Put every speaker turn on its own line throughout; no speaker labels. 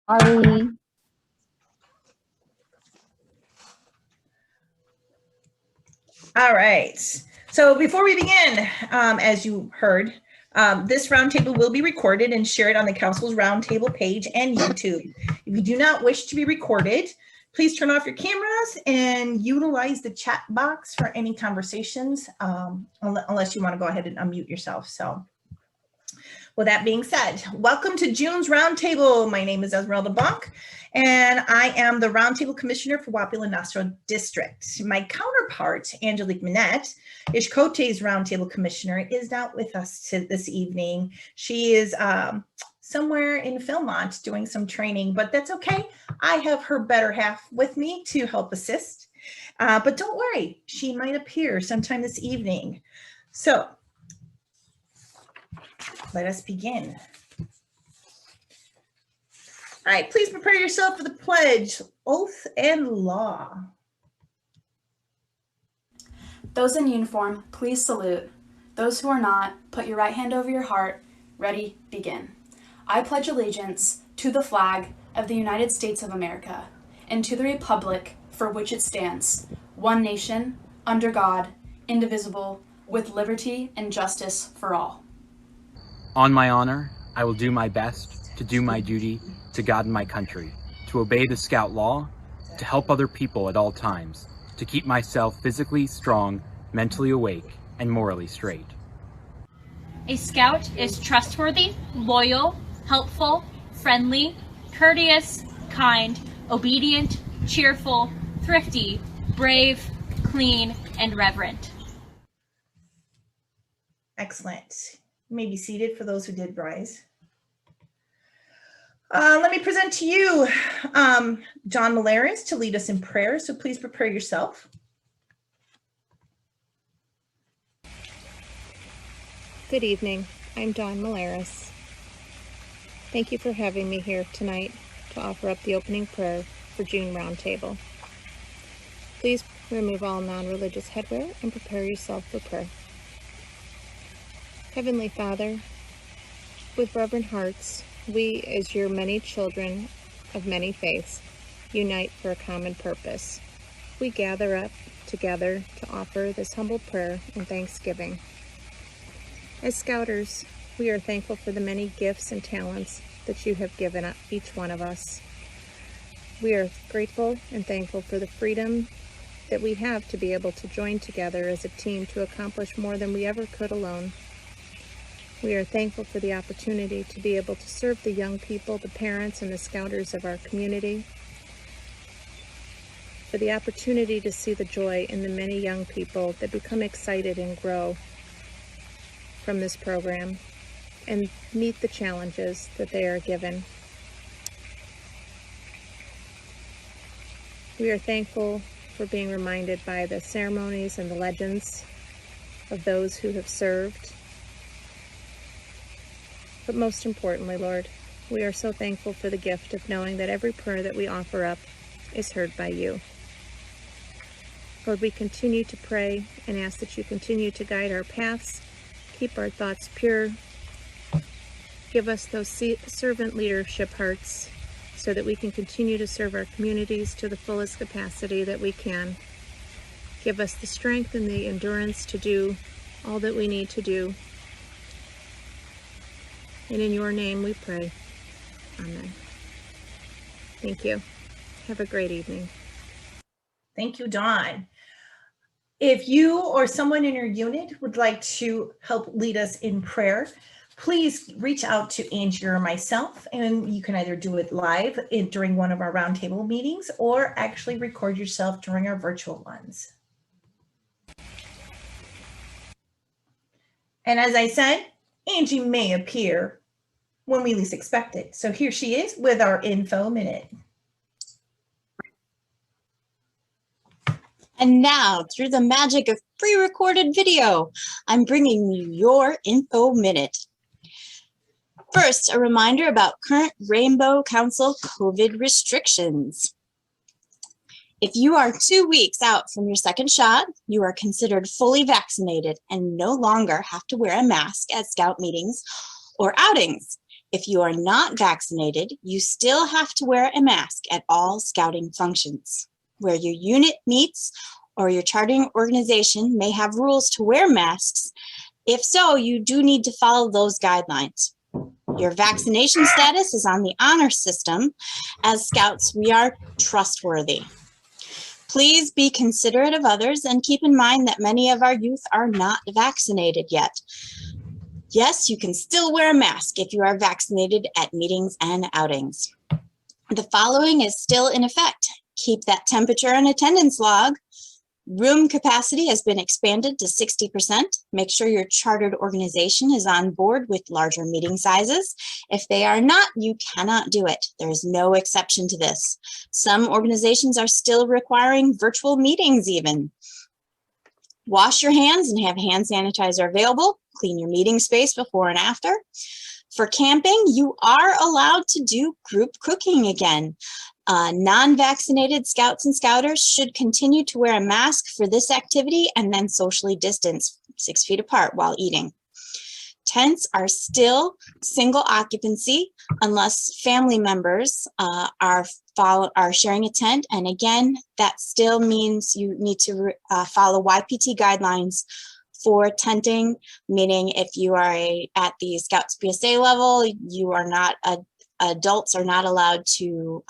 Ari.
All right. So before we begin, as you heard, this roundtable will be recorded and shared on the council's roundtable page and YouTube. If you do not wish to be recorded, please turn off your cameras and utilize the chat box for any conversations, unless you want to go ahead and unmute yourself. So with that being said, welcome to June's Roundtable. My name is Esmeralda Bonk, and I am the Roundtable Commissioner for Wapelonastro District. My counterpart, Angelique Minette, Ishkote's Roundtable Commissioner, is not with us this evening. She is somewhere in Philmont doing some training, but that's okay. I have her better half with me to help assist. But don't worry, she might appear sometime this evening. So let us begin. All right, please prepare yourself for the pledge, oath, and law.
Those in uniform, please salute. Those who are not, put your right hand over your heart. Ready, begin. I pledge allegiance to the flag of the United States of America and to the republic for which it stands, one nation, under God, indivisible, with liberty and justice for all.
On my honor, I will do my best to do my duty to God and my country, to obey the Scout law, to help other people at all times, to keep myself physically strong, mentally awake, and morally straight.
A Scout is trustworthy, loyal, helpful, friendly, courteous, kind, obedient, cheerful, thrifty, brave, clean, and reverent.
Excellent. You may be seated for those who did rise. Let me present to you John Malaris to lead us in prayer, so please prepare yourself.
Good evening. I'm Dawn Malaris. Thank you for having me here tonight to offer up the opening prayer for June Roundtable. Please remove all non-religious headwear and prepare yourself for prayer. Heavenly Father, with reverent hearts, we, as your many children of many faiths, unite for a common purpose. We gather up together to offer this humble prayer and thanksgiving. As Scouters, we are thankful for the many gifts and talents that you have given each one of us. We are grateful and thankful for the freedom that we have to be able to join together as a team to accomplish more than we ever could alone. We are thankful for the opportunity to be able to serve the young people, the parents, and the Scouters of our community, for the opportunity to see the joy in the many young people that become excited and grow from this program and meet the challenges that they are given. We are thankful for being reminded by the ceremonies and the legends of those who have served. But most importantly, Lord, we are so thankful for the gift of knowing that every prayer that we offer up is heard by you. Lord, we continue to pray and ask that you continue to guide our paths, keep our thoughts pure, give us those servant leadership hearts so that we can continue to serve our communities to the fullest capacity that we can. Give us the strength and the endurance to do all that we need to do. And in your name we pray. Amen. Thank you. Have a great evening.
Thank you, Dawn. If you or someone in your unit would like to help lead us in prayer, please reach out to Angie or myself, and you can either do it live during one of our roundtable meetings or actually record yourself during our virtual ones. And as I said, Angie may appear when we least expect it. So here she is with our info minute.
And now, through the magic of pre-recorded video, I'm bringing you your info minute. First, a reminder about current Rainbow Council COVID restrictions. If you are 2 weeks out from your second shot, you are considered fully vaccinated and no longer have to wear a mask at Scout meetings or outings. If you are not vaccinated, you still have to wear a mask at all scouting functions. Where your unit meets or your charting organization may have rules to wear masks. If so, you do need to follow those guidelines. Your vaccination status is on the honor system. As Scouts, we are trustworthy. Please be considerate of others and keep in mind that many of our youth are not vaccinated yet. Yes, you can still wear a mask if you are vaccinated at meetings and outings. The following is still in effect. Keep that temperature and attendance log. Room capacity has been expanded to 60%. Make sure your chartered organization is on board with larger meeting sizes. If they are not, you cannot do it. There is no exception to this. Some organizations are still requiring virtual meetings even. Wash your hands and have hand sanitizer available. Clean your meeting space before and after. For camping, you are allowed to do group cooking again. Non-vaccinated Scouts and Scouters should continue to wear a mask for this activity and then socially distance 6 feet apart while eating. Tents are still single occupancy unless family members are sharing a tent. And again, that still means you need to follow YPT guidelines for tenting, meaning if you are at the Scouts BSA level, you are not adults are not allowed to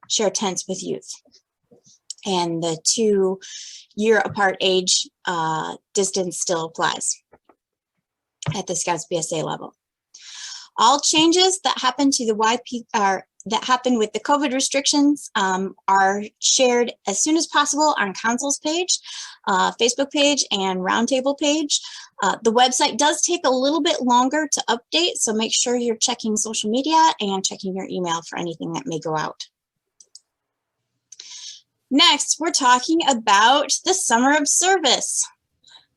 share tents with youth. And the 2-year apart age distance still applies at the Scouts BSA level. All changes that happen to the that happen with the COVID restrictions are shared as soon as possible on Council's page, Facebook page, and Roundtable page. The website does take a little bit longer to update, so make sure you're checking social media and checking your email for anything that may go out. Next, we're talking about the Summer of Service.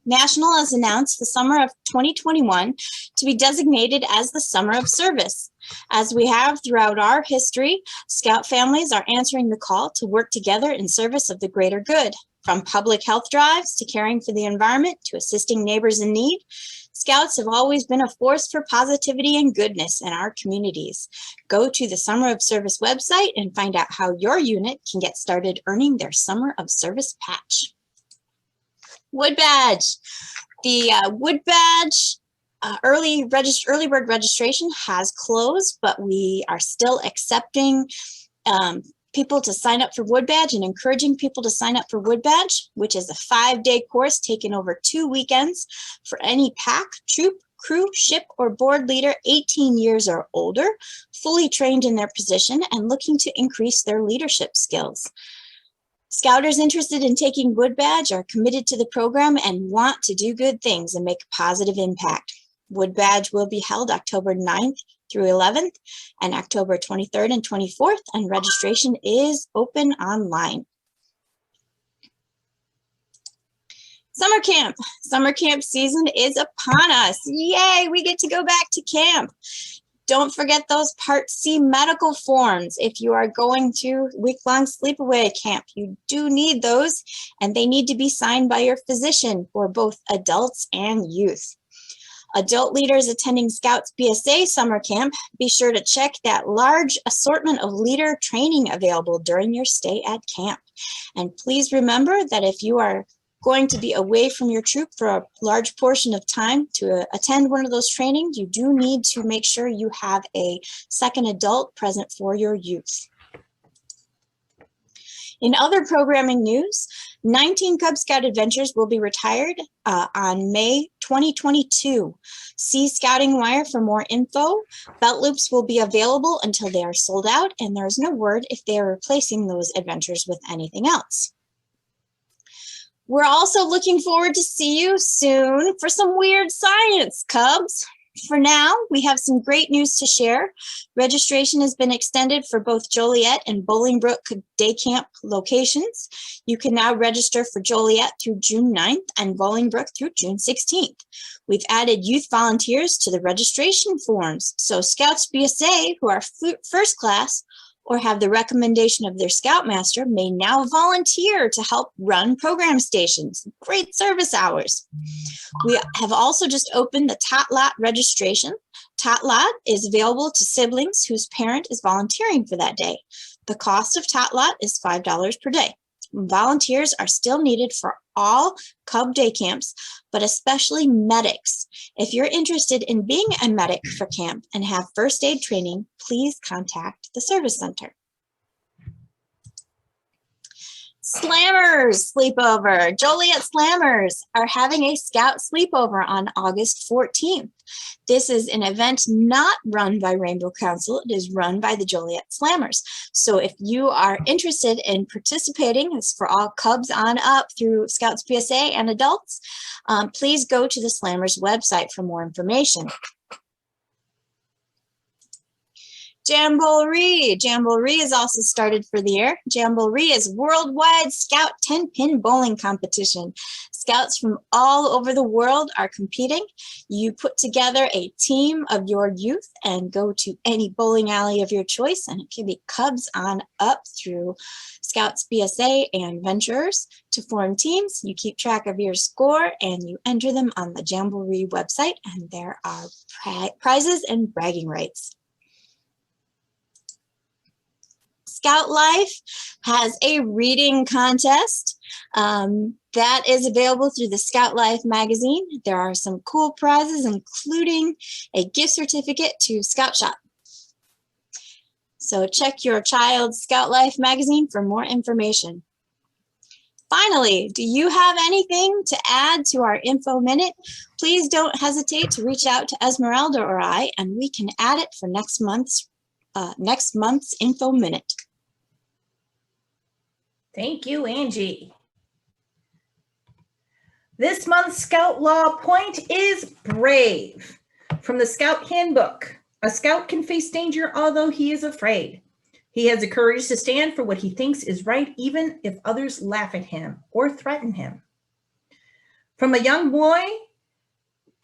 National has announced the summer of 2021 to be designated as the Summer of Service. As we have throughout our history, Scout families are answering the call to work together in service of the greater good. From public health drives to caring for the environment to assisting neighbors in need, Scouts have always been a force for positivity and goodness in our communities. Go to the Summer of Service website and find out how your unit can get started earning their Summer of Service patch. Wood Badge. The Wood Badge early bird registration has closed, but we are still accepting people to sign up for Wood Badge and encouraging people to sign up for Wood Badge, which is a 5-day course taken over 2 weekends for any pack, troop, crew, ship, or board leader 18 years or older, fully trained in their position and looking to increase their leadership skills. Scouters interested in taking Wood Badge are committed to the program and want to do good things and make a positive impact. Wood Badge will be held October 9th through 11th and October 23rd and 24th, and registration is open online. Summer camp. Summer camp season is upon us. Yay, we get to go back to camp. Don't forget those Part C medical forms. If you are going to week-long sleepaway camp, you do need those, and they need to be signed by your physician for both adults and youth. Adult leaders attending Scouts BSA summer camp, be sure to check that large assortment of leader training available during your stay at camp. And please remember that if you are going to be away from your troop for a large portion of time to attend one of those trainings, you do need to make sure you have a second adult present for your youth. In other programming news, 19 Cub Scout adventures will be retired on May 2022. See Scouting Wire for more info. Belt loops will be available until they are sold out, and there is no word if they are replacing those adventures with anything else. We're also looking forward to see you soon for some weird science, Cubs. For now, we have some great news to share. Registration has been extended for both Joliet and Bolingbrook day camp locations. You can now register for Joliet through June 9th and Bolingbrook through June 16th. We've added youth volunteers to the registration forms, so Scouts BSA who are first class or have the recommendation of their Scoutmaster may now volunteer to help run program stations. Great service hours. We have also just opened the Tot Lot registration. Tot Lot is available to siblings whose parent is volunteering for that day. The cost of Tot Lot is $5 per day. Volunteers are still needed for all Cub day camps, but especially medics. If you're interested in being a medic for camp and have first aid training, please contact the Service Center. Slammers sleepover. Joliet Slammers are having a Scout sleepover on August 14th. This is an event not run by Rainbow Council. It is run by the Joliet Slammers. So if you are interested in participating, it's for all Cubs on up through Scouts PSA and adults, please go to the Slammers website for more information. Jamboree. Jamboree is also started for the year. Jamboree is worldwide Scout 10-pin bowling competition. Scouts from all over the world are competing. You put together a team of your youth and go to any bowling alley of your choice, and it can be Cubs on up through Scouts BSA and Venturers to form teams. You keep track of your score and you enter them on the Jamboree website, and there are prizes and bragging rights. Scout Life has a reading contest that is available through the Scout Life magazine. There are some cool prizes, including a gift certificate to Scout Shop. So check your child's Scout Life magazine for more information. Finally, do you have anything to add to our info minute? Please don't hesitate to reach out to Esmeralda or I, and we can add it for next month's info minute.
Thank you, Angie. This month's Scout Law point is brave. From the Scout Handbook, a Scout can face danger although he is afraid. He has the courage to stand for what he thinks is right, even if others laugh at him or threaten him. From a young boy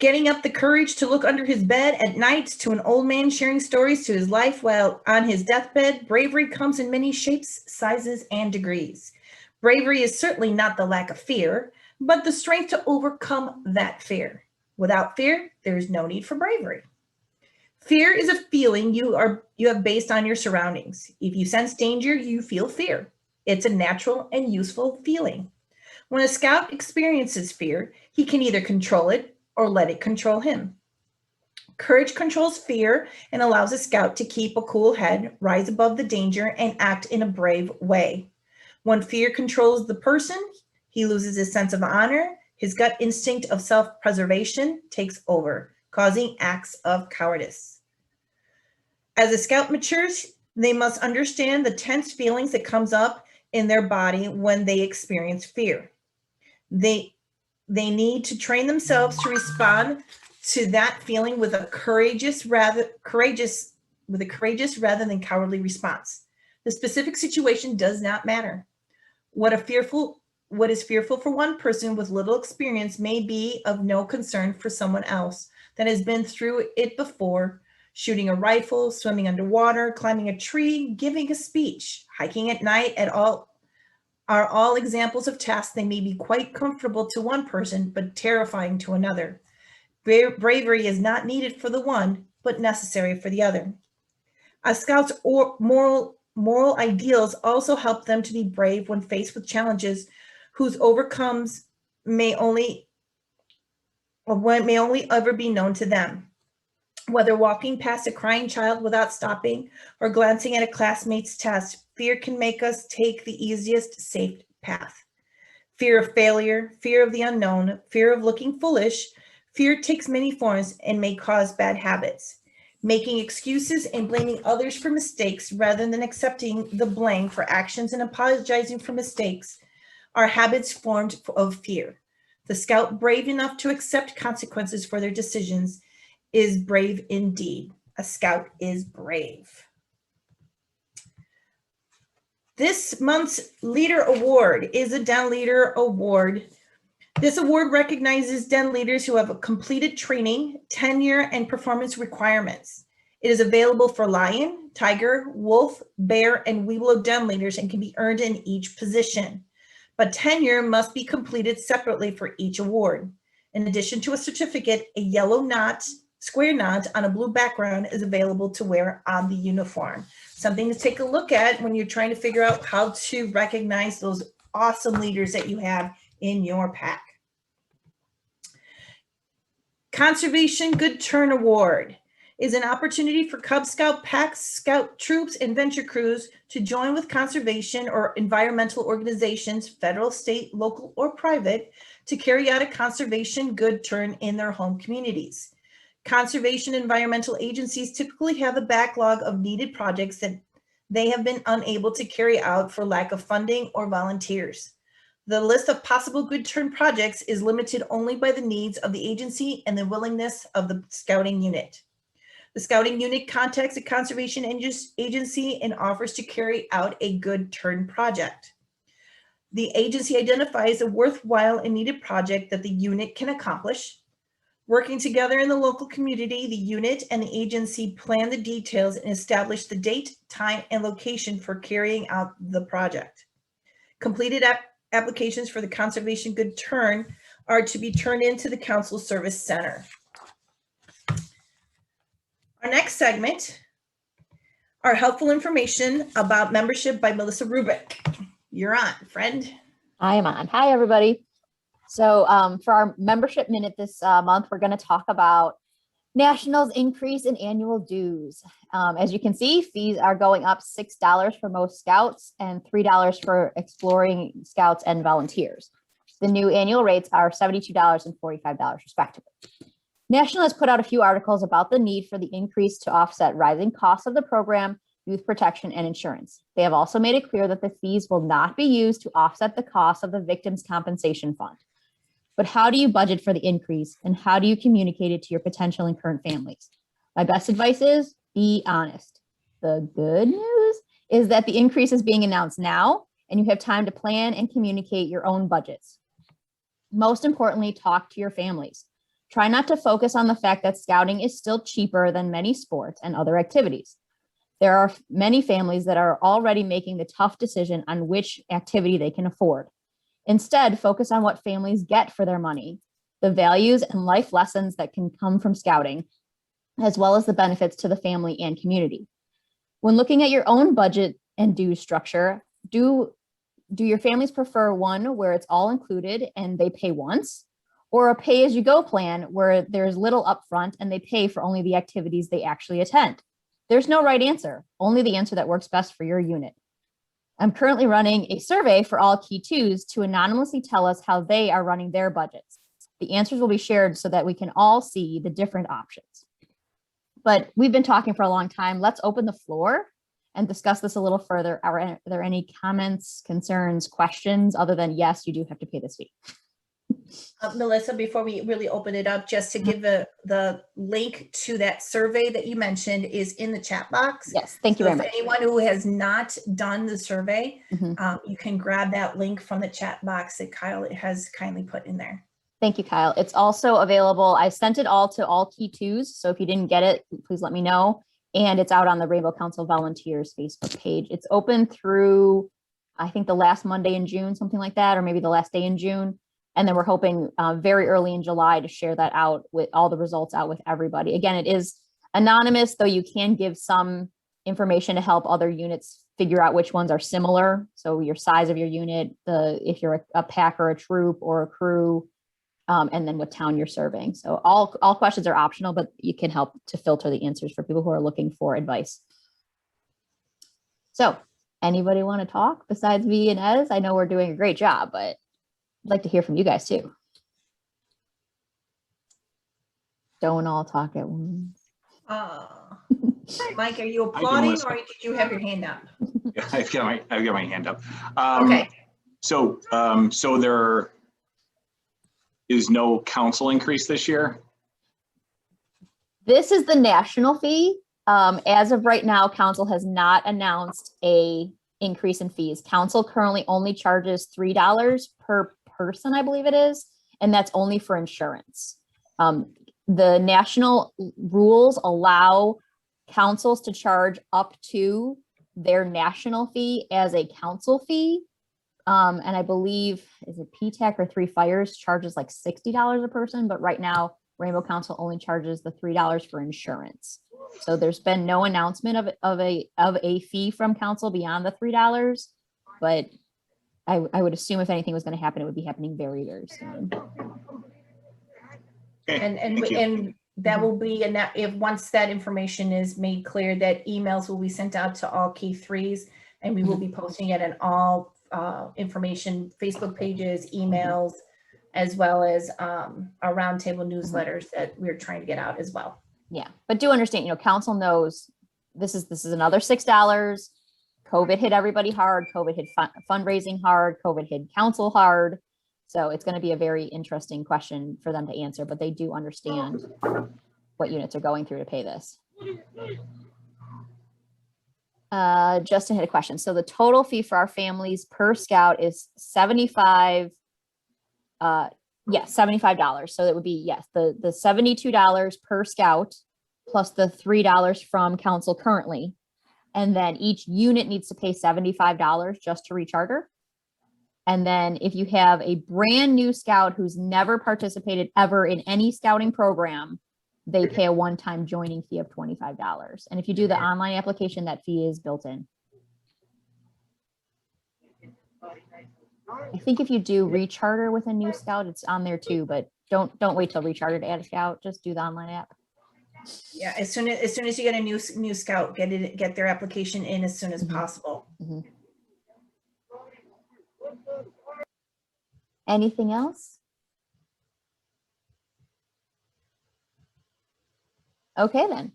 getting up the courage to look under his bed at night to an old man sharing stories to his life while on his deathbed, bravery comes in many shapes, sizes, and degrees. Bravery is certainly not the lack of fear, but the strength to overcome that fear. Without fear, there is no need for bravery. Fear is a feeling you have based on your surroundings. If you sense danger, you feel fear. It's a natural and useful feeling. When a Scout experiences fear, he can either control it or let it control him. Courage controls fear and allows a Scout to keep a cool head, rise above the danger, and act in a brave way. When fear controls the person, he loses his sense of honor. His gut instinct of self-preservation takes over, causing acts of cowardice. As a Scout matures, they must understand the tense feelings that comes up in their body when they experience fear. They need to train themselves to respond to that feeling with a courageous rather than cowardly response. The specific situation does not matter. What is fearful for one person with little experience may be of no concern for someone else that has been through it before. Shooting a rifle, swimming underwater, climbing a tree, giving a speech, hiking at night are all examples of tasks that may be quite comfortable to one person, but terrifying to another. Bravery is not needed for the one, but necessary for the other. A Scout's moral ideals also help them to be brave when faced with challenges whose overcomes may only ever be known to them. Whether walking past a crying child without stopping or glancing at a classmate's test, fear can make us take the easiest, safe path. Fear of failure, fear of the unknown, fear of looking foolish. Fear takes many forms and may cause bad habits. Making excuses and blaming others for mistakes rather than accepting the blame for actions and apologizing for mistakes are habits formed of fear. The Scout brave enough to accept consequences for their decisions is brave indeed. A Scout is brave. This month's Leader Award is a Den Leader Award. This award recognizes Den leaders who have completed training, tenure, and performance requirements. It is available for lion, tiger, wolf, bear, and Weeblo den leaders and can be earned in each position. But tenure must be completed separately for each award. In addition to a certificate, a yellow knot, square knot on a blue background is available to wear on the uniform. Something to take a look at when you're trying to figure out how to recognize those awesome leaders that you have in your pack. Conservation Good Turn Award is an opportunity for Cub Scout packs, scout troops, and venture crews to join with conservation or environmental organizations, federal, state, local, or private, to carry out a conservation good turn in their home communities. Conservation environmental agencies typically have a backlog of needed projects that they have been unable to carry out for lack of funding or volunteers. The list of possible good turn projects is limited only by the needs of the agency and the willingness of the scouting unit. The scouting unit contacts a conservation agency and offers to carry out a good turn project. The agency identifies a worthwhile and needed project that the unit can accomplish. Working together in the local community, the unit and the agency plan the details and establish the date, time, and location for carrying out the project. Completed applications for the Conservation Good Turn are to be turned into the Council Service Center. Our next segment are helpful information about membership by Melissa Rubik. You're on, friend.
I am on. Hi, everybody. So for our membership minute this month, we're going to talk about National's increase in annual dues. As you can see, fees are going up $6 for most scouts and $3 for exploring scouts and volunteers. The new annual rates are $72 and $45 respectively. National has put out a few articles about the need for the increase to offset rising costs of the program, youth protection, and insurance. They have also made it clear that the fees will not be used to offset the cost of the Victims' Compensation Fund. But how do you budget for the increase, and how do you communicate it to your potential and current families? My best advice is be honest. The good news is that the increase is being announced now, and you have time to plan and communicate your own budgets. Most importantly, talk to your families. Try not to focus on the fact that scouting is still cheaper than many sports and other activities. There are many families that are already making the tough decision on which activity they can afford. Instead, focus on what families get for their money, the values and life lessons that can come from scouting, as well as the benefits to the family and community. When looking at your own budget and dues structure, do your families prefer one where it's all included and they pay once, or a pay-as-you-go plan where there's little upfront and they pay for only the activities they actually attend? There's no right answer, only the answer that works best for your unit. I'm currently running a survey for all Key 2s to anonymously tell us how they are running their budgets. The answers will be shared so that we can all see the different options. But we've been talking for a long time. Let's open the floor and discuss this a little further. Are there any comments, concerns, questions, other than yes, you do have to pay this fee?
Melissa, before we really open it up, just to give the link to that survey that you mentioned is in the chat box.
Yes, thank you very much.
Anyone who has not done the survey, you can grab that link from the chat box that Kyle has kindly put in there.
Thank you, Kyle. It's also available. I sent it all to all Key 2s. So if you didn't get it, please let me know. And it's out on the Rainbow Council Volunteers Facebook page. It's open through, I think, the last Monday in June, something like that, or maybe the last day in June. And then we're hoping very early in July to share that out with all the results out with everybody. Again, it is anonymous, though you can give some information to help other units figure out which ones are similar. So your size of your unit, if you're a pack or a troop or a crew, and then what town you're serving. So all questions are optional, but you can help to filter the answers for people who are looking for advice. So anybody want to talk besides me and Ez? I know we're doing a great job, but I'd like to hear from you guys too. Don't all talk at once.
Mike, are you applauding or did you have your hand up?
Yeah, I've got my hand up.
Okay.
So there is no council increase this year?
This is the national fee. As of right now, council has not announced a increase in fees. Council currently only charges $3 per person, I believe it is, and that's only for insurance. The national rules allow councils to charge up to their national fee as a council fee. And I believe, is it PTAC or Three Fires charges like $60 a person, but right now Rainbow Council only charges the $3 for insurance. So there's been no announcement of a fee from council beyond the $3, but I would assume if anything was going to happen, it would be happening very, very soon.
Okay,
And
thank you.
and that will be, and that if once that information is made clear, that emails will be sent out to all K3s, and we will be posting it in all information, Facebook pages, emails, as well as our roundtable newsletters that we're trying to get out as well.
Yeah, but do understand, council knows this is another $6. COVID hit everybody hard. COVID hit fundraising hard. COVID hit council hard. So it's going to be a very interesting question for them to answer, but they do understand what units are going through to pay this. Justin had a question. So the total fee for our families per scout is $75. Yes, $75. So that would be, yes, the $72 per scout plus the $3 from council currently. And then each unit needs to pay $75 just to recharter. And then if you have a brand new scout who's never participated ever in any scouting program, they pay a one-time joining fee of $25. And if you do the online application, that fee is built in. I think if you do recharter with a new scout, it's on there too, but don't wait till recharter to add a scout. Just do the online app.
Yeah, as soon as you get a new scout, get their application in as soon as possible.
Anything else? Okay, then.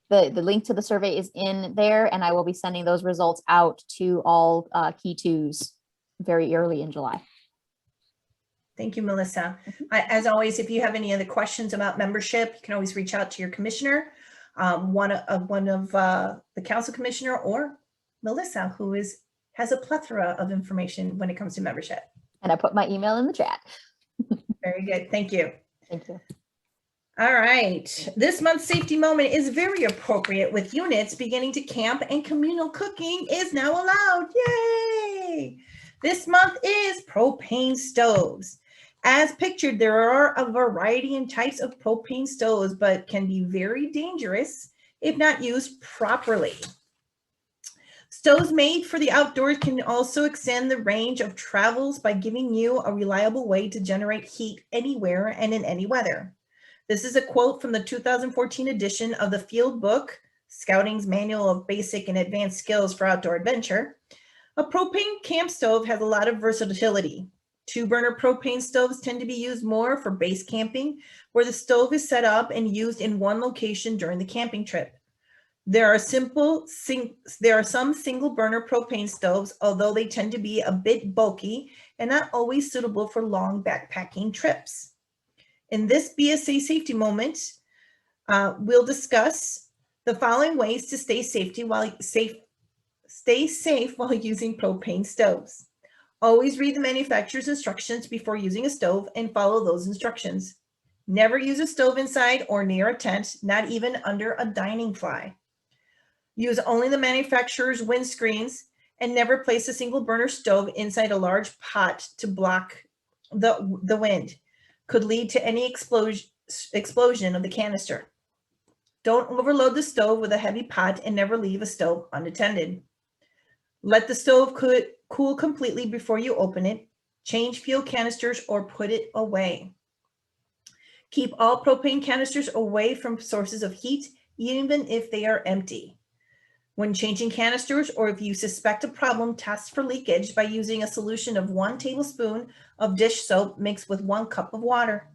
The link to the survey is in there, and I will be sending those results out to all Key 2s very early in July.
Thank you, Melissa. As always, if you have any other questions about membership, you can always reach out to your commissioner, one of the council commissioner, or Melissa, who has a plethora of information when it comes to membership.
And I put my email in the chat.
Very good. Thank you.
Thank you.
All right. This month's safety moment is very appropriate with units beginning to camp, and communal cooking is now allowed. Yay! This month is propane stoves. As pictured, there are a variety and types of propane stoves, but can be very dangerous if not used properly. Stoves made for the outdoors can also extend the range of travels by giving you a reliable way to generate heat anywhere and in any weather. This is a quote from the 2014 edition of the field book, Scouting's Manual of Basic and Advanced Skills for Outdoor Adventure. A propane camp stove has a lot of versatility. 2-burner propane stoves tend to be used more for base camping, where the stove is set up and used in one location during the camping trip. There are some single burner propane stoves, although they tend to be a bit bulky and not always suitable for long backpacking trips. In this BSA safety moment, we'll discuss the following ways to stay safe while using propane stoves. Always read the manufacturer's instructions before using a stove and follow those instructions. Never use a stove inside or near a tent, not even under a dining fly. Use only the manufacturer's windscreens, and never place a single burner stove inside a large pot to block the wind. Could lead to any explosion of the canister. Don't overload the stove with a heavy pot, and never leave a stove unattended. Let the stove cool completely before you open it. Change fuel canisters or put it away. Keep all propane canisters away from sources of heat, even if they are empty. When changing canisters, or if you suspect a problem, test for leakage by using a solution of 1 tablespoon of dish soap mixed with 1 cup of water.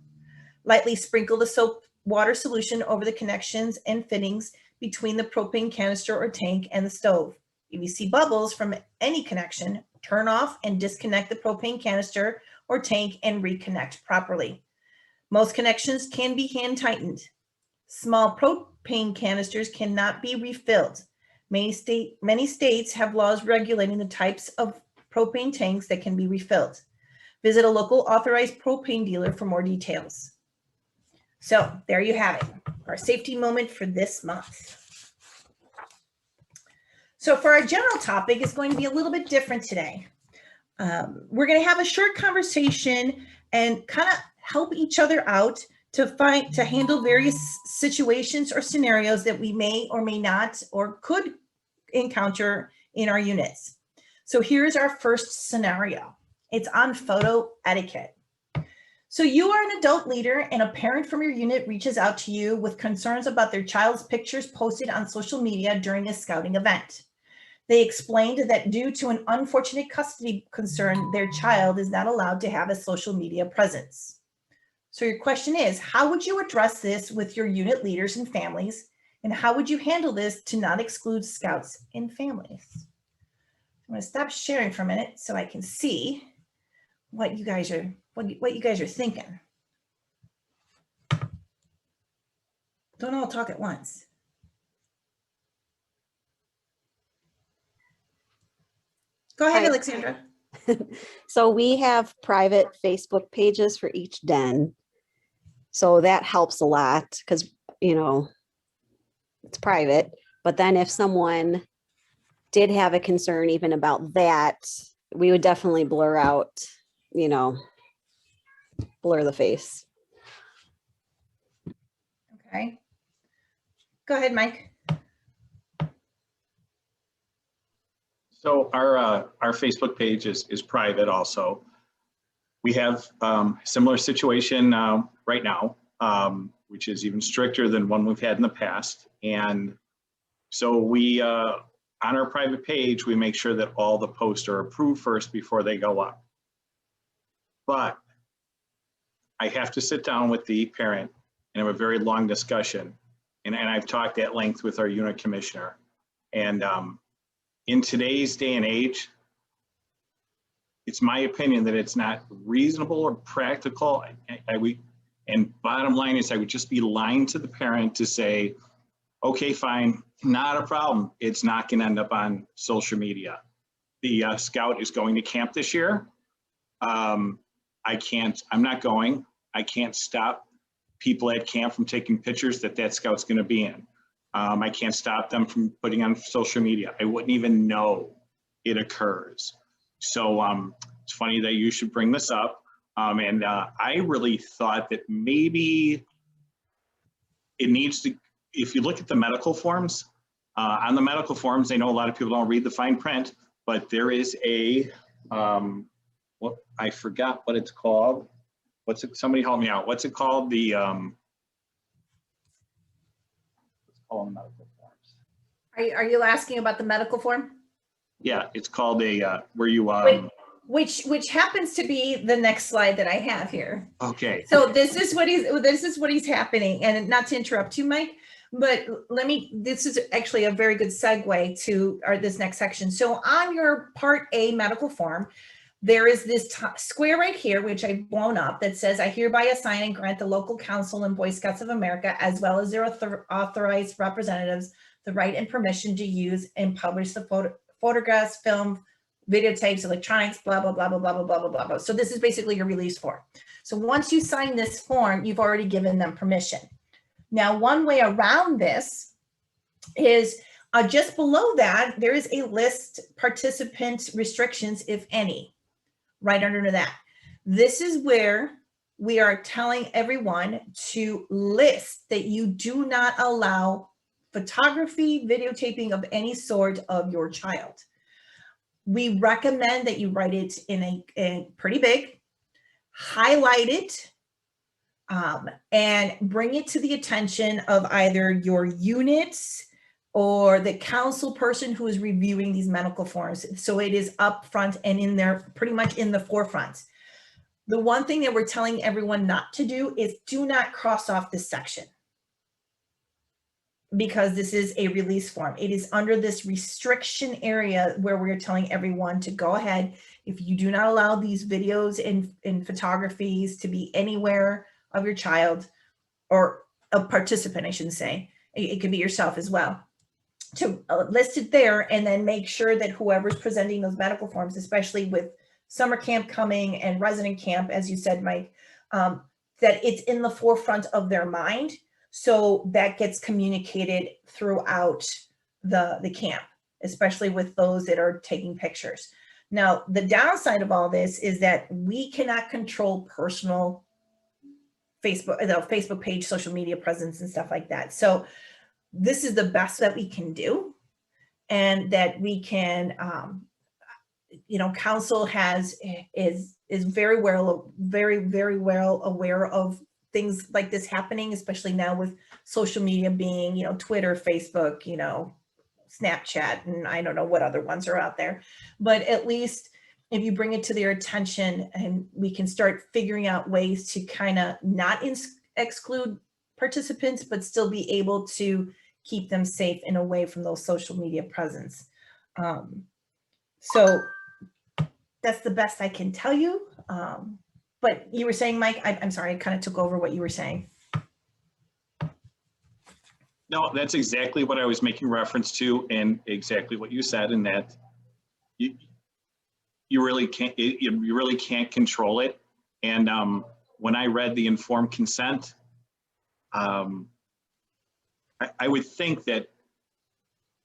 Lightly sprinkle the soap water solution over the connections and fittings between the propane canister or tank and the stove. If you see bubbles from any connection, turn off and disconnect the propane canister or tank and reconnect properly. Most connections can be hand tightened. Small propane canisters cannot be refilled. Many states have laws regulating the types of propane tanks that can be refilled. Visit a local authorized propane dealer for more details. So there you have it, our safety moment for this month. So for our general topic, it's going to be a little bit different today. We're going to have a short conversation and kind of help each other out to handle various situations or scenarios that we may or may not or could encounter in our units. So here's our first scenario. It's on photo etiquette. So you are an adult leader and a parent from your unit reaches out to you with concerns about their child's pictures posted on social media during a scouting event. They explained that due to an unfortunate custody concern, their child is not allowed to have a social media presence. So your question is, how would you address this with your unit leaders and families? And how would you handle this to not exclude scouts and families? I'm going to stop sharing for a minute so I can see what you guys are thinking. Don't all talk at once. Go ahead,
Hi.
Alexandra.
So we have private Facebook pages for each den. So that helps a lot because, you know, it's private. But then if someone did have a concern even about that, we would definitely blur out, you know, blur the face.
Okay. Go ahead, Mike.
So our Facebook page is private also. We have similar situation right now, which is even stricter than one we've had in the past. And so we, on our private page, we make sure that all the posts are approved first before they go up. But I have to sit down with the parent and have a very long discussion. And I've talked at length with our unit commissioner. And in today's day and age, it's my opinion that it's not reasonable or practical. And bottom line is I would just be lying to the parent to say, okay, fine, not a problem. It's not going to end up on social media. The scout is going to camp this year. I'm not going. I can't stop people at camp from taking pictures that scout's going to be in. I can't stop them from putting on social media. I wouldn't even know it occurs. So it's funny that you should bring this up. And I really thought that maybe it needs to, if you look at the medical forms, on the medical forms, I know a lot of people don't read the fine print, but there is a, I forgot what it's called. Somebody help me out. What's it called? The, all the medical forms.
Are you asking about the medical form?
Yeah, it's called a where you
which happens to be the next slide that I have here.
Okay.
So this is what he's happening, and not to interrupt you, Mike, but this is actually a very good segue to this next section. So on your Part A medical form, there is this square right here, which I've blown up, that says, I hereby assign and grant the local council and Boy Scouts of America, as well as their authorized representatives, the right and permission to use and publish the photographs, film, videotapes, electronics, blah, blah, blah, blah, blah, blah, blah, blah, blah. So this is basically your release form. So once you sign this form, you've already given them permission. Now, one way around this is just below that, there is a list participant restrictions, if any. Right under that. This is where we are telling everyone to list that you do not allow photography, videotaping of any sort of your child. We recommend that you write it in a pretty big, highlight it, and bring it to the attention of either your units or the council person who is reviewing these medical forms. So it is up front and in there, pretty much in the forefront. The one thing that we're telling everyone not to do is do not cross off this section, because this is a release form. It is under this restriction area where we're telling everyone to go ahead. If you do not allow these videos and photographies to be anywhere of your child, or a participant, I shouldn't say, it could be yourself as well, to list it there, and then make sure that whoever's presenting those medical forms, especially with summer camp coming and resident camp, as you said, Mike, that it's in the forefront of their mind. So that gets communicated throughout the camp. especially with those that are taking pictures. Now, the downside of all this is that we cannot control personal Facebook page, social media presence and stuff like that. So this is the best that we can do, and that we can, council is very well aware of things like this happening, especially now with social media being, Twitter, Facebook, Snapchat, and I don't know what other ones are out there, but at least if you bring it to their attention, and we can start figuring out ways to kind of not exclude participants, but still be able to keep them safe and away from those social media presence. So that's the best I can tell you. But you were saying, Mike, I'm sorry, I kind of took over what you were saying.
No, that's exactly what I was making reference to, and exactly what you said, in that you really can't control it. And when I read the informed consent, I would think that,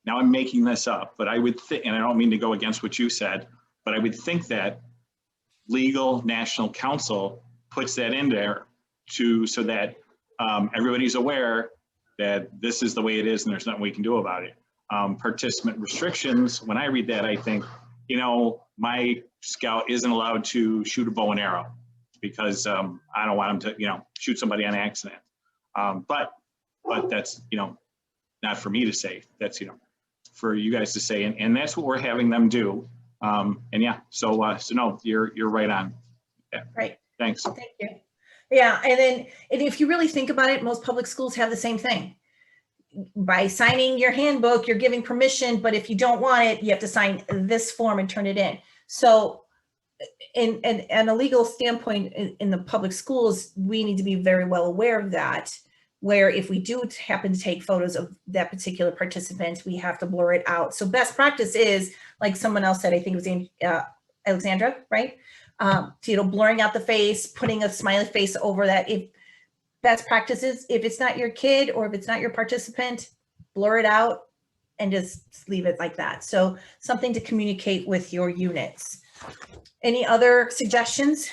now I'm making this up, but I would think, and I don't mean to go against what you said, but I would think that legal national counsel puts that in there so that everybody's aware that this is the way it is and there's nothing we can do about it. Participant restrictions, when I read that, I think, my scout isn't allowed to shoot a bow and arrow because I don't want him to, shoot somebody on accident. But that's, not for me to say. That's, for you guys to say, and that's what we're having them do. And yeah, so no, you're right on. Yeah. Right. Thanks.
Thank you. Yeah, and if you really think about it, most public schools have the same thing. By signing your handbook, you're giving permission, but if you don't want it, you have to sign this form and turn it in. So in a legal standpoint in the public schools, we need to be very well aware of that, where if we do happen to take photos of that particular participant, we have to blur it out. So best practice is, like someone else said, I think it was Alexandra, right? Blurring out the face, putting a smiley face over that. If best practices, if it's not your kid or if it's not your participant, blur it out and just leave it like that. So something to communicate with your units. Any other suggestions?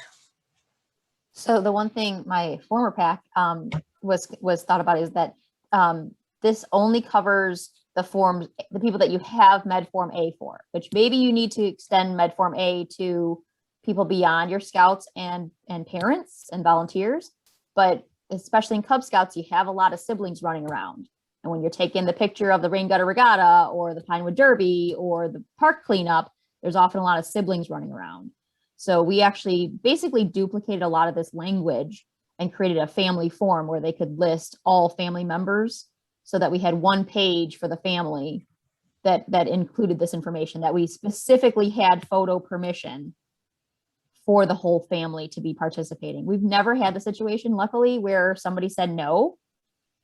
So the one thing my former PAC was thought about is that this only covers the forms, the people that you have Med Form A for, which maybe you need to extend Med Form A to people beyond your scouts and parents and volunteers. But especially in Cub Scouts, you have a lot of siblings running around. And when you're taking the picture of the Rain Gutter Regatta or the Pinewood Derby or the park cleanup, there's often a lot of siblings running around. So we actually basically duplicated a lot of this language and created a family form where they could list all family members, so that we had one page for the family that included this information, that we specifically had photo permission for the whole family to be participating. We've never had the situation, luckily, where somebody said no.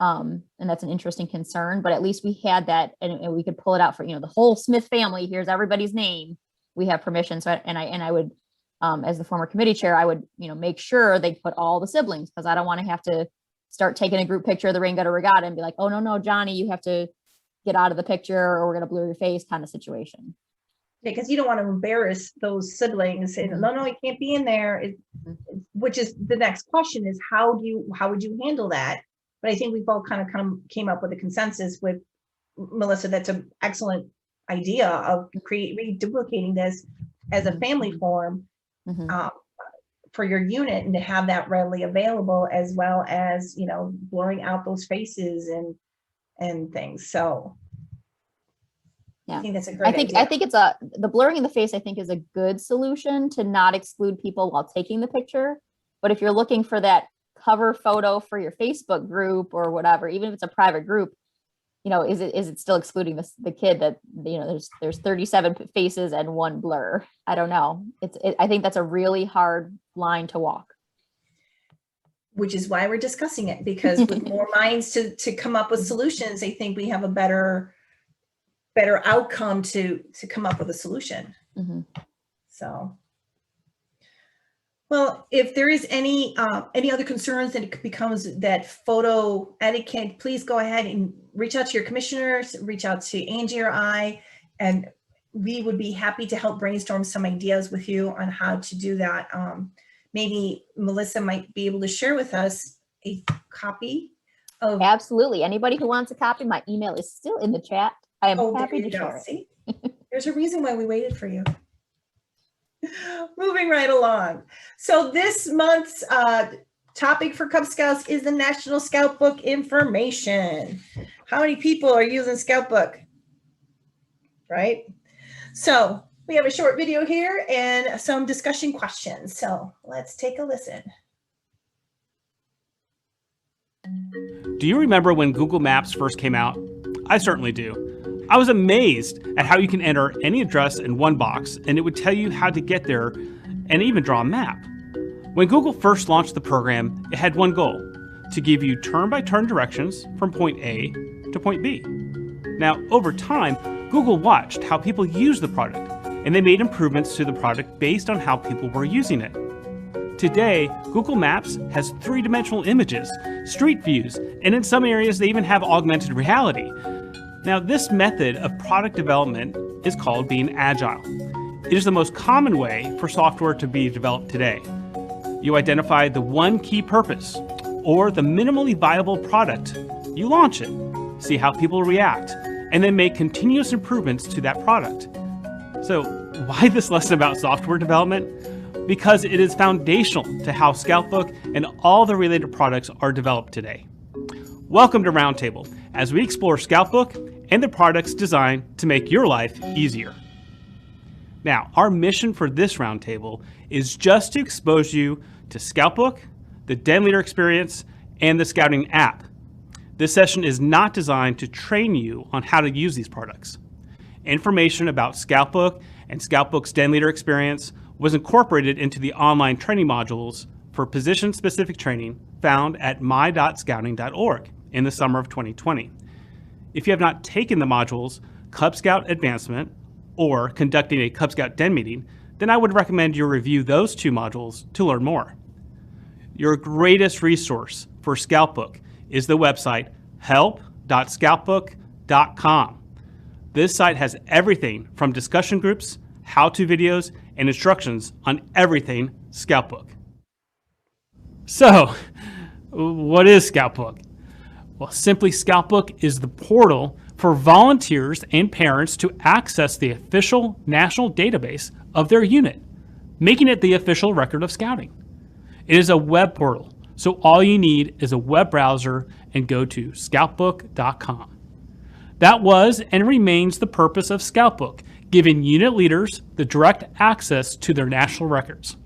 And that's an interesting concern, but at least we had that, and we could pull it out for, the whole Smith family. Here's everybody's name. We have permission. So, I would, as the former committee chair, I would, make sure they put all the siblings, because I don't want to have to start taking a group picture of the Rain Gutter Regatta and be like, oh, no, Johnny, you have to get out of the picture or we're going to blur your face kind of situation.
Yeah, because you don't want to embarrass those siblings and no, you can't be in there. Which is the next question is how would you handle that? But I think we've all kind of came up with a consensus with Melissa. That's an excellent idea of reduplicating this as a family form for your unit, and to have that readily available, as well as blurring out those faces and things. So yeah, I think that's a great idea.
I think it's the blurring in the face, I think, is a good solution to not exclude people while taking the picture. But if you're looking for that cover photo for your Facebook group or whatever, even if it's a private group, is it still excluding the kid that, there's 37 faces and one blur? I don't know. I think that's a really hard line to walk.
Which is why we're discussing it, because with more minds to come up with solutions, I think we have a better outcome to come up with a solution. So, well, if there is any other concerns and it becomes that photo etiquette, please go ahead and reach out to your commissioners, reach out to Angie or I, And we would be happy to help brainstorm some ideas with you on how to do that. Maybe Melissa might be able to share with us a copy of.
Absolutely. Anybody who wants a copy, my email is still in the chat. I am
Oh,
happy
there
to
you go.
share it.
See? There's a reason why we waited for you. Moving right along. So this month's topic for Cub Scouts is the National Scout Book information. How many people are using Scout Book? Right? So we have a short video here and some discussion questions. So let's take a listen.
Do you remember when Google Maps first came out? I certainly do. I was amazed at how you can enter any address in one box and it would tell you how to get there and even draw a map. When Google first launched the program, it had one goal: to give you turn-by-turn directions from point A to point B. Now, over time, Google watched how people used the product, and they made improvements to the product based on how people were using it. Today, Google Maps has three-dimensional images, street views, and in some areas they even have augmented reality. Now, this method of product development is called being agile. It is the most common way for software to be developed today. You identify the one key purpose, or the minimally viable product. You launch it, see how people react, and then make continuous improvements to that product. So, why this lesson about software development? Because it is foundational to how Scoutbook and all the related products are developed today. Welcome to Roundtable, as we explore Scoutbook and the products designed to make your life easier. Now, our mission for this Roundtable is just to expose you to Scoutbook, the Den Leader experience, and the Scouting app. This session is not designed to train you on how to use these products. Information about Scoutbook and Scoutbook's Den Leader experience was incorporated into the online training modules for position-specific training found at my.scouting.org in the summer of 2020. If you have not taken the modules Cub Scout Advancement or Conducting a Cub Scout Den Meeting, then I would recommend you review those two modules to learn more. Your greatest resource for Scoutbook is the website help.scoutbook.com. This site has everything from discussion groups, how-to videos, and instructions on everything Scoutbook. So, what is Scoutbook? Well, simply, Scoutbook is the portal for volunteers and parents to access the official national database of their unit, making it the official record of Scouting. It is a web portal, so all you need is a web browser and go to scoutbook.com. That was and remains the purpose of Scoutbook, giving unit leaders the direct access to their national records.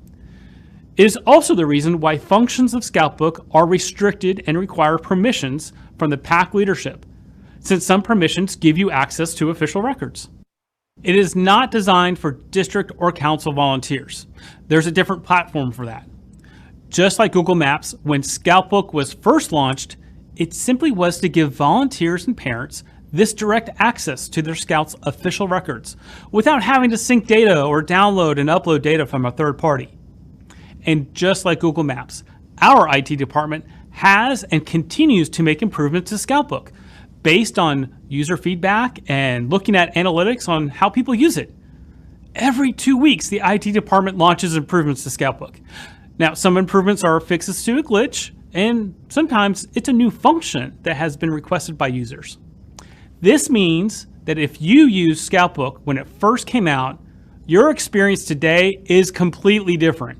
It is also the reason why functions of Scoutbook are restricted and require permissions from the PAC leadership, since some permissions give you access to official records. It is not designed for district or council volunteers. There's a different platform for that. Just like Google Maps, when Scoutbook was first launched, it simply was to give volunteers and parents this direct access to their Scouts' official records without having to sync data or download and upload data from a third party. And just like Google Maps, our IT department has and continues to make improvements to Scoutbook based on user feedback and looking at analytics on how people use it. Every 2 weeks, the IT department launches improvements to Scoutbook. Now, some improvements are fixes to a glitch, and sometimes it's a new function that has been requested by users. This means that if you used Scoutbook when it first came out, your experience today is completely different.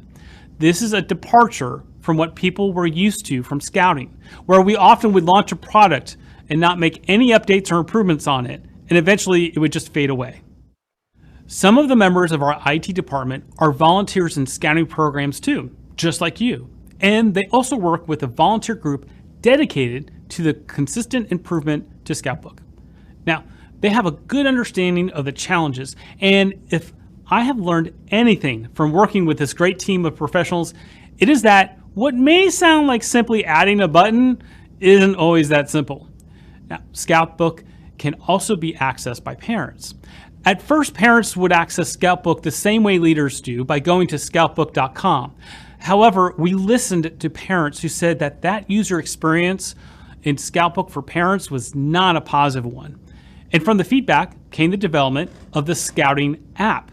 This is a departure from what people were used to from Scouting, where we often would launch a product and not make any updates or improvements on it, and eventually it would just fade away. Some of the members of our IT department are volunteers in Scouting programs too, just like you, and they also work with a volunteer group dedicated to the consistent improvement to Scoutbook. Now, they have a good understanding of the challenges, and if I have learned anything from working with this great team of professionals, it is that what may sound like simply adding a button isn't always that simple. Now, Scoutbook can also be accessed by parents. At first, parents would access Scoutbook the same way leaders do, by going to scoutbook.com. However, we listened to parents who said that that user experience in Scoutbook for parents was not a positive one. And from the feedback came the development of the Scouting app.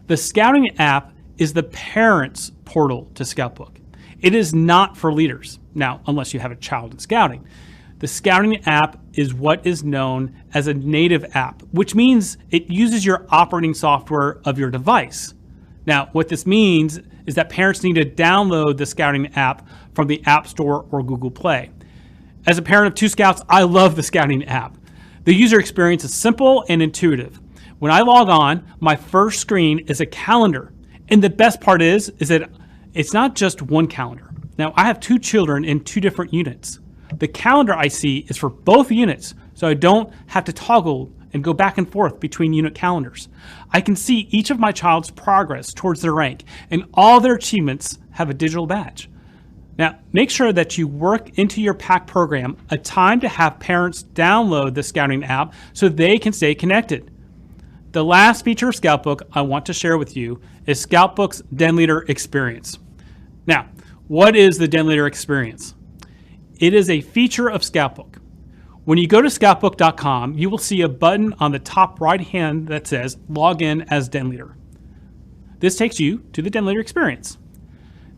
The Scouting app is the parents' portal to Scoutbook. It is not for leaders. Now, unless you have a child in Scouting. The Scouting app is what is known as a native app, which means it uses your operating software of your device. Now, what this means is that parents need to download the Scouting app from the App Store or Google Play. As a parent of 2 Scouts, I love the Scouting app. The user experience is simple and intuitive. When I log on, my first screen is a calendar. And the best part is that it's not just one calendar. Now, I have 2 children in 2 different units. The calendar I see is for both units, so I don't have to toggle and go back and forth between unit calendars. I can see each of my child's progress towards their rank, and all their achievements have a digital badge. Now, make sure that you work into your PAC program a time to have parents download the Scouting app so they can stay connected. The last feature of Scoutbook I want to share with you is Scoutbook's Den Leader Experience. Now, what is the Den Leader Experience? It is a feature of Scoutbook. When you go to scoutbook.com, you will see a button on the top right hand that says Log in as Den Leader. This takes you to the Den Leader Experience.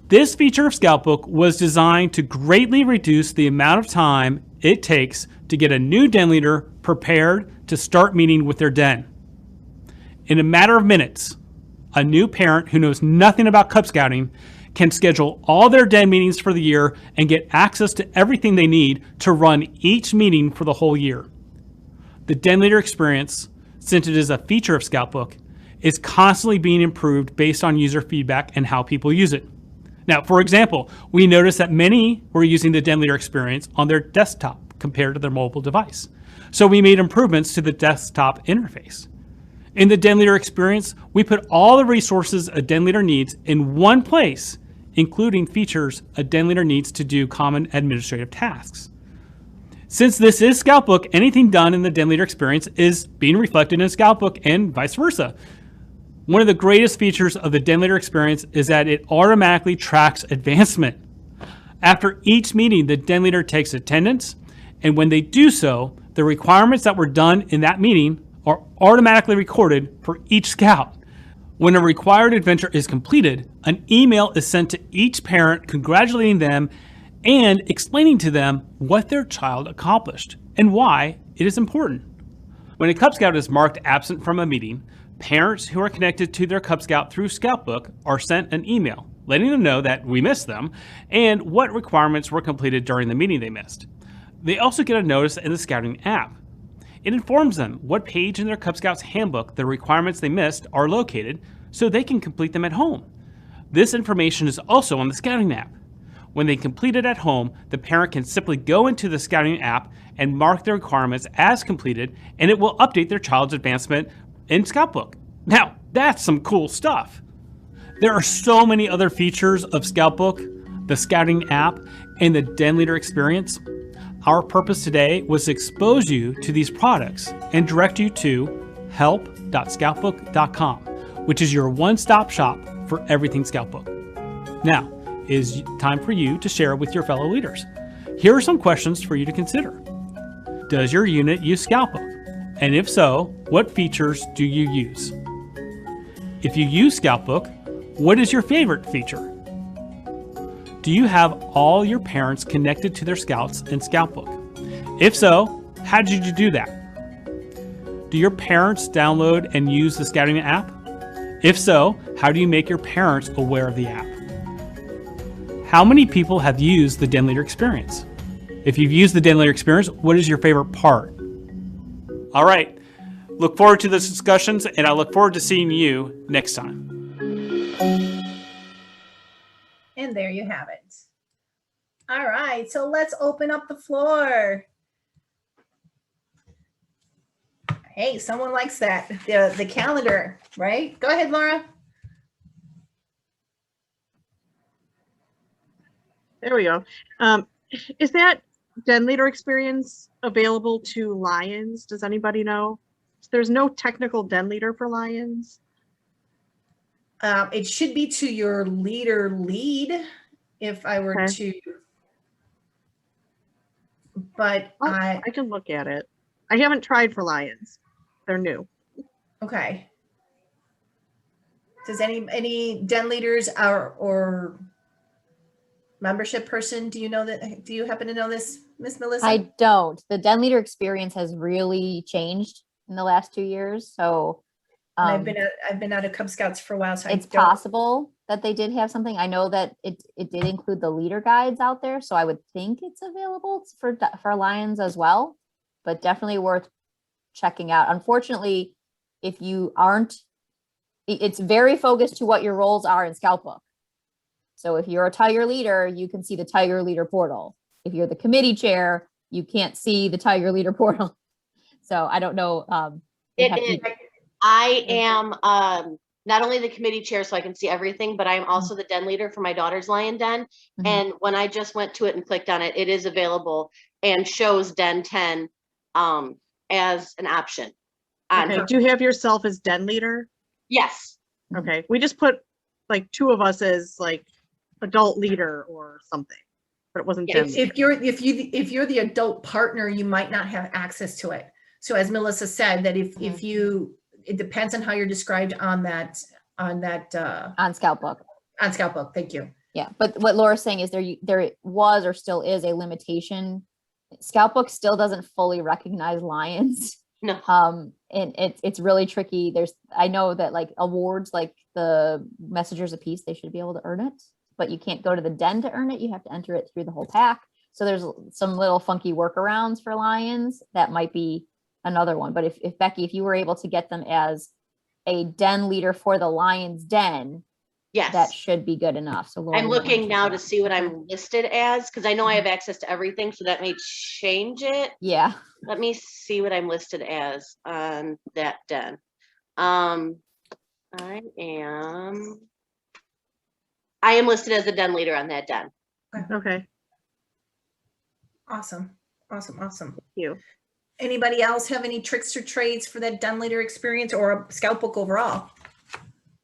This feature of Scoutbook was designed to greatly reduce the amount of time it takes to get a new Den Leader prepared to start meeting with their den. In a matter of minutes, a new parent who knows nothing about Cub Scouting can schedule all their den meetings for the year and get access to everything they need to run each meeting for the whole year. The Den Leader Experience, since it is a feature of Scoutbook, is constantly being improved based on user feedback and how people use it. Now, for example, we noticed that many were using the Den Leader Experience on their desktop compared to their mobile device. So we made improvements to the desktop interface. In the Den Leader Experience, we put all the resources a Den Leader needs in one place, including features a Den Leader needs to do common administrative tasks. Since this is Scoutbook, anything done in the Den Leader Experience is being reflected in Scoutbook and vice versa. One of the greatest features of the Den Leader Experience is that it automatically tracks advancement. After each meeting, the Den Leader takes attendance, and when they do so, the requirements that were done in that meeting are automatically recorded for each Scout. When a required adventure is completed, an email is sent to each parent congratulating them and explaining to them what their child accomplished and why it is important. When a Cub Scout is marked absent from a meeting, parents who are connected to their Cub Scout through Scoutbook are sent an email letting them know that we missed them and what requirements were completed during the meeting they missed. They also get a notice in the Scouting app. It informs them what page in their Cub Scouts handbook the requirements they missed are located so they can complete them at home. This information is also on the Scouting app. When they complete it at home, the parent can simply go into the Scouting app and mark their requirements as completed, and it will update their child's advancement in Scoutbook. Now, that's some cool stuff. There are so many other features of Scoutbook, the Scouting app, and the Den Leader Experience. Our purpose today was to expose you to these products and direct you to help.scoutbook.com, which is your one-stop shop for everything Scoutbook. Now, it is time for you to share with your fellow leaders. Here are some questions for you to consider. Does your unit use Scoutbook? And if so, what features do you use? If you use Scoutbook, what is your favorite feature? Do you have all your parents connected to their Scouts in Scoutbook? If so, how did you do that? Do your parents download and use the Scouting app? If so, how do you make your parents aware of the app? How many people have used the Den Leader Experience? If you've used the Den Leader Experience, what is your favorite part? All right, look forward to those discussions, and I look forward to seeing you next time.
And there you have it. All right, so let's open up the floor. Hey, someone likes that, the calendar, right? Go ahead, Laura.
There we go. Is that Den Leader Experience available to Lions? Does anybody know? There's no technical Den Leader for Lions.
It should be to your leader lead, if I were to, but
I can look at it. I haven't tried for lions. They're new.
Okay. Does any den leaders or membership person, do you happen to know this, Miss Melissa?
I don't. The den leader experience has really changed in the last 2 years. So
And I've been out of Cub Scouts for a while, so
it's
I don't.
possible that they did have something. I know that it did include the leader guides out there, so I would think it's available for Lions as well, but definitely worth checking out. Unfortunately, if you aren't, it's very focused to what your roles are in Scout Book. So if you're a Tiger leader, you can see the Tiger leader portal. If you're the committee chair, you can't see the Tiger leader portal. So I don't know.
I am not only the committee chair, so I can see everything, but I'm also the den leader for my daughter's lion den. And when I just went to it and clicked on it, it is available and shows Den 10 as an option.
Okay. Do you have yourself as den leader?
Yes.
Okay. We just put like 2 of us as like adult leader or something, but it wasn't den leader.
If you're the adult partner, you might not have access to it. So as Melissa said, that if you, it depends on how you're described on
Scout Book.
On Scout Book, thank you.
Yeah, but what Laura's saying is there was or still is a limitation. Scout Book still doesn't fully recognize lions.
No.
And it's really tricky. I know that like awards like the Messengers of Peace, they should be able to earn it, but you can't go to the den to earn it. You have to enter it through the whole pack. So there's some little funky workarounds for lions. That might be another one. But if Becky, if you were able to get them as a den leader for the Lions Den,
yes,
that should be good enough. So Laura,
I'm looking now to see what I'm listed as, because I know I have access to everything, so that may change it.
Yeah.
Let me see what I'm listed as on that den. I am listed as the den leader on that den.
Okay.
Awesome.
Thank you.
Anybody else have any tricks or trades for that den leader experience or a Scout Book overall?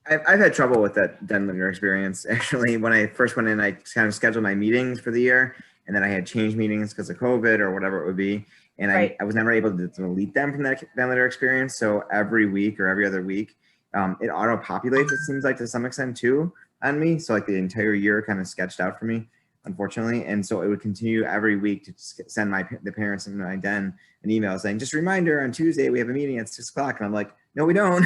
I've had trouble with that den leader experience. Actually, when I first went in, I kind of scheduled my meetings for the year, and then I had changed meetings because of COVID or whatever it would be. And I was never able to delete them from that den leader experience. So every week or every other week, it auto populates, it seems like, to some extent too on me. So like the entire year kind of sketched out for me, unfortunately. And so it would continue every week to send the parents in my den an email saying, just a reminder, on Tuesday we have a meeting at 6 o'clock. And I'm like, no, we don't.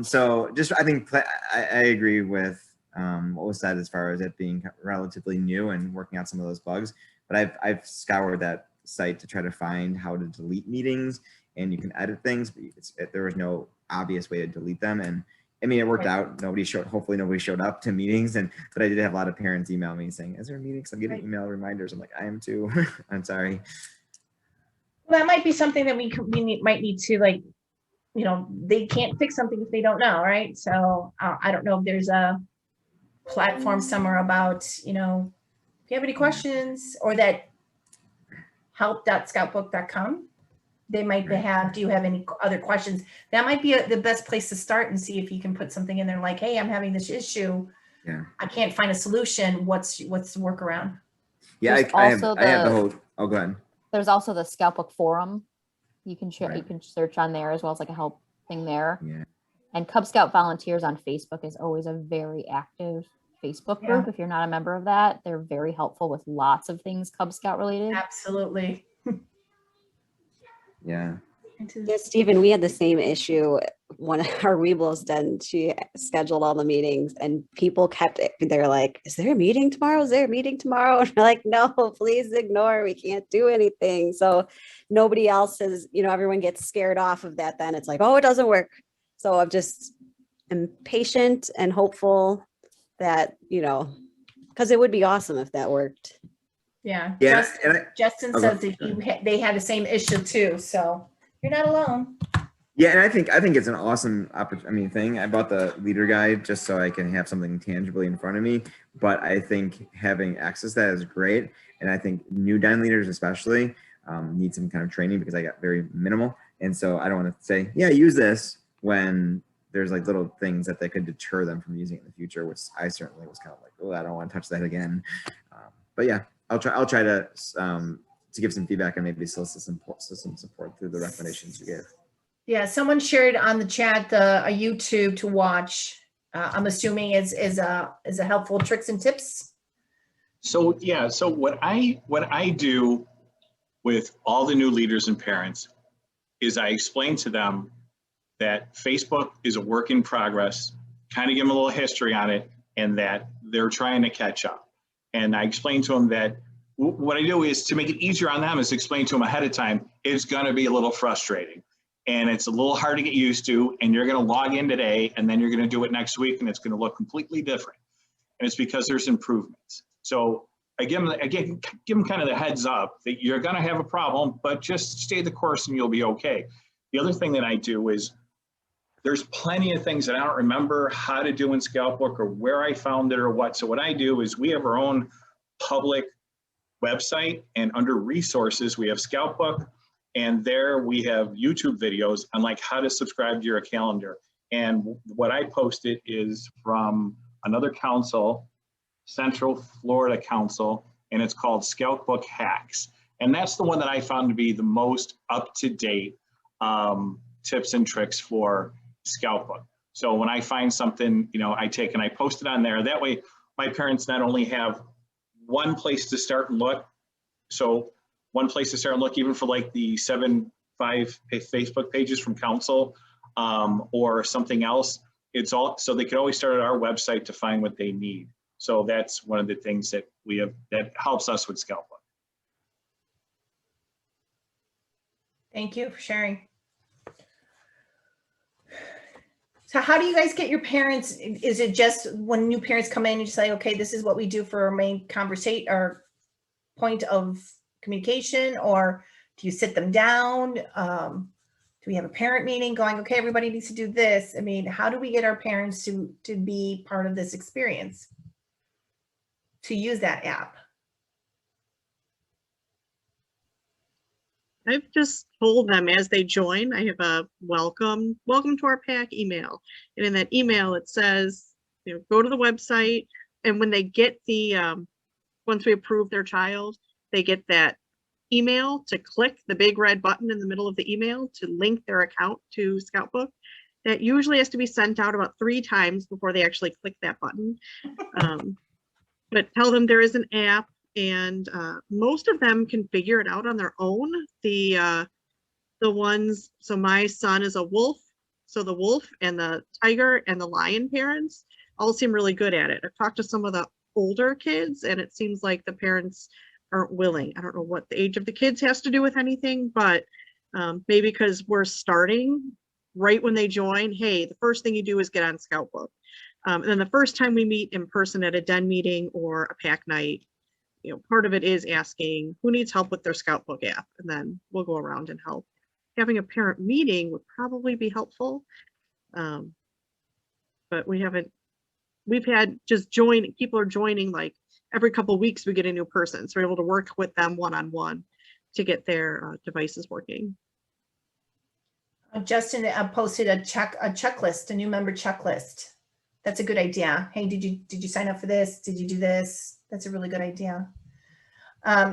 So just, I think I agree with what was said as far as it being relatively new and working out some of those bugs. But I've scoured that site to try to find how to delete meetings, and you can edit things, but there was no obvious way to delete them. And I mean, it worked out. Hopefully nobody showed up to meetings, but I did have a lot of parents email me saying, is there a meeting? 'Cause I'm getting email reminders. I'm like, I am too. I'm sorry.
Well, that might be something that we might need to, like, they can't fix something if they don't know, right? So I don't know if there's a platform somewhere about, if you have any questions, or that help.scoutbook.com. They might have, do you have any other questions? That might be the best place to start and see if you can put something in there like, hey, I'm having this issue.
Yeah.
I can't find a solution. What's the workaround?
Yeah, I have the whole, oh, go ahead.
There's also the Scout Book forum. You can you can search on there as well as like a help thing there.
Yeah.
And Cub Scout Volunteers on Facebook is always a very active Facebook group.
Yeah.
If you're not a member of that, they're very helpful with lots of things Cub Scout related.
Absolutely.
Yeah.
Yeah, Stephen, we had the same issue. One of our Weeblos den, she scheduled all the meetings and people they're like, is there a meeting tomorrow? Is there a meeting tomorrow? And we're like, no, please ignore. We can't do anything. So nobody else is, everyone gets scared off of that. Then it's like, oh, it doesn't work. So I'm patient and hopeful that, because it would be awesome if that worked.
Yeah.
Yeah.
Justin says that they had the same issue too. So you're not alone.
Yeah, and I think it's an awesome thing. I bought the leader guide just so I can have something tangibly in front of me. But I think having access to that is great. And I think new den leaders especially need some kind of training because I got very minimal. And so I don't want to say, yeah, use this when there's like little things that they could deter them from using it in the future, which I certainly was kind of like, oh, I don't want to touch that again. But yeah, I'll try to to give some feedback and maybe solicit some support through the recommendations you gave.
Yeah, someone shared on the chat a YouTube to watch. I'm assuming is a helpful tricks and tips.
So yeah, so what I do with all the new leaders and parents is I explain to them that Facebook is a work in progress, kind of give them a little history on it, and that they're trying to catch up. And I explain to them that what I do is to make it easier on them is explain to them ahead of time, it's going to be a little frustrating and it's a little hard to get used to, and you're going to log in today and then you're going to do it next week and it's going to look completely different. And it's because there's improvements. So I give them kind of the heads up that you're going to have a problem, but just stay the course and you'll be okay. The other thing that I do is there's plenty of things that I don't remember how to do in Scoutbook or where I found it or what. So what I do is we have our own public website, and under resources, we have Scoutbook, and there we have YouTube videos on like how to subscribe to your calendar. And what I posted is from another council, Central Florida Council, and it's called Scoutbook Hacks. And that's the one that I found to be the most up-to-date tips and tricks for Scoutbook. So when I find something, you know, I take and I post it on there. That way my parents not only have one place to start and look, so one place to start and look even for like the 7-5 Facebook pages from council or something else, it's all, so they can always start at our website to find what they need. So that's one of the things that we have that helps us with Scoutbook.
Thank you for sharing. So how do you guys get your parents? Is it just when new parents come in, you say, okay, this is what we do for our main conversation or point of communication, or do you sit them down? Do we have a parent meeting going, okay, everybody needs to do this? I mean, how do we get our parents to be part of this experience, to use that app?
I've just told them as they join, I have a welcome to our PAC email. And in that email, it says, you know, go to the website. And when they get the, once we approve their child, they get that email to click the big red button in the middle of the email to link their account to Scoutbook. That usually has to be sent out about 3 times before they actually click that button. But tell them there is an app. And most of them can figure it out on their own. The ones, so my son is a wolf, so the wolf and the tiger and the lion parents all seem really good at it. I've talked to some of the older kids and it seems like the parents aren't willing. I don't know what the age of the kids has to do with anything, but maybe because we're starting right when they join, hey, the first thing you do is get on Scoutbook. And then the first time we meet in person at a den meeting or a PAC night, you know, part of it is asking who needs help with their Scoutbook app, and then we'll go around and help. Having a parent meeting would probably be helpful, but we've had just people are joining like every couple of weeks we get a new person, so we're able to work with them one-on-one to get their devices working.
Justin posted a checklist, a new member checklist. That's a good idea. Hey, did you sign up for this? Did you do this? That's a really good idea.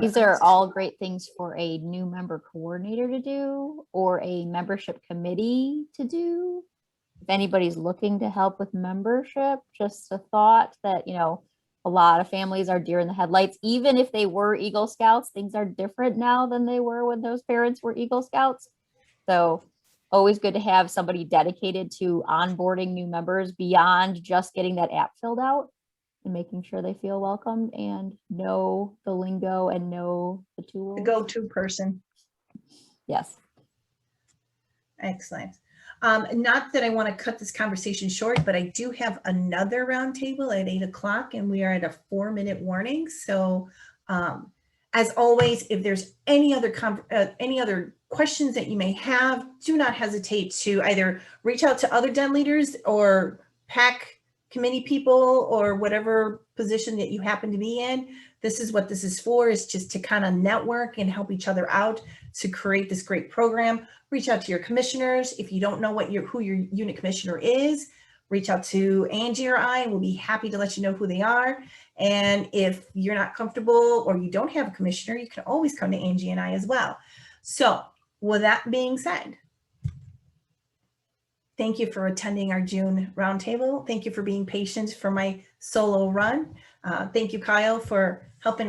These are all great things for a new member coordinator to do, or a membership committee to do. If anybody's looking to help with membership, just a thought that, you know, a lot of families are deer in the headlights. Even if they were Eagle Scouts, things are different now than they were when those parents were Eagle Scouts. So always good to have somebody dedicated to onboarding new members beyond just getting that app filled out, and making sure they feel welcomed and know the lingo and know the tools.
The go-to person.
Yes.
Excellent. Not that I want to cut this conversation short, but I do have another roundtable at 8 o'clock and we are at a 4-minute warning. So as always, if there's any other questions that you may have, do not hesitate to either reach out to other den leaders or PAC committee people or whatever position that you happen to be in. This is what this is for, is just to kind of network and help each other out to create this great program. Reach out to your commissioners. If you don't know who your unit commissioner is, reach out to Angie or I, and we'll be happy to let you know who they are. And if you're not comfortable or you don't have a commissioner, you can always come to Angie and I as well. So with that being said, thank you for attending our June roundtable. Thank you for being patient for my solo run. Thank you, Kyle, for helping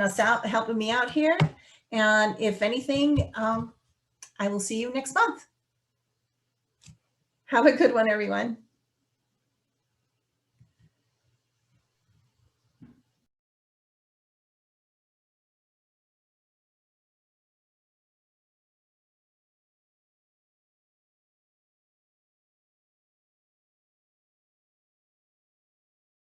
me out here. And if anything, I will see you next month. Have a good one, everyone.